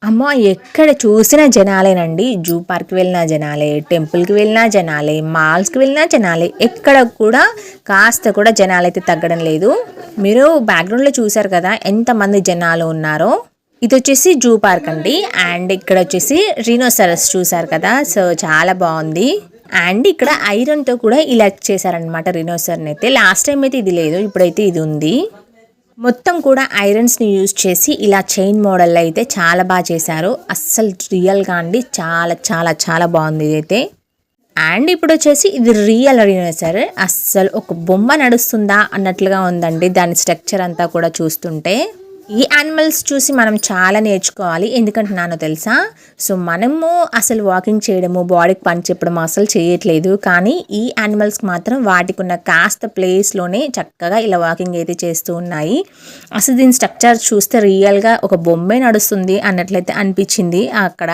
అమ్మో! ఎక్కడ చూసినా జనాలేనండి. జూ పార్క్‌కి వెళ్ళినా జనాలే, టెంపుల్‌కి వెళ్ళినా జనాలే, మాల్స్‌కి వెళ్ళినా జనాలే. ఎక్కడ కూడా కాస్త కూడా జనాలైతే తగ్గడం లేదు. మీరు బ్యాక్‌గ్రౌండ్‌లో చూసారు కదా! ఎంతమంది జనాలు ఉన్నారో. ఇదొచ్చేసి జూ పార్క్ అండి. అండ్ ఇక్కడొచ్చేసి రినోసరస్ చూసారు కదా! సో, చాలా బావుంది. అండ్ ఇక్కడ ఐరన్‌తో కూడా ఇలా చేశారనమాట రినోసర్‌నైతే. లాస్ట్ టైమ్ అయితే ఇది లేదు. ఇప్పుడైతే ఇది ఉంది. మొత్తం కూడా ఐరన్స్‌ని యూజ్ చేసి ఇలా చైన్ మోడల్‌లో అయితే చాలా బాగా చేశారు. అస్సలు రియల్‌గా అండి చాలా చాలా చాలా బాగుంది ఇదైతే. అండ్ ఇప్పుడొచ్చేసి ఇది రియల్ రినోసర్. అస్సలు ఒక బొమ్మ నడుస్తుందా అన్నట్లుగా ఉందండి దాని స్ట్రక్చర్ అంతా కూడా చూస్తుంటే. ఈ యానిమల్స్ చూసి మనం చాలా నేర్చుకోవాలి. ఎందుకంటున్నానో తెలుసా? సో, మనము అసలు వాకింగ్ చేయడము, బాడీకి పని చెప్పడం అసలు చేయట్లేదు. కానీ ఈ యానిమల్స్‌కి మాత్రం వాటికున్న కాస్త ప్లేస్‌లోనే చక్కగా ఇలా వాకింగ్ అయితే చేస్తూ ఉన్నాయి. అసలు దీని స్ట్రక్చర్ చూస్తే రియల్‌గా ఒక బొమ్మే నడుస్తుంది అన్నట్లయితే అనిపించింది అక్కడ.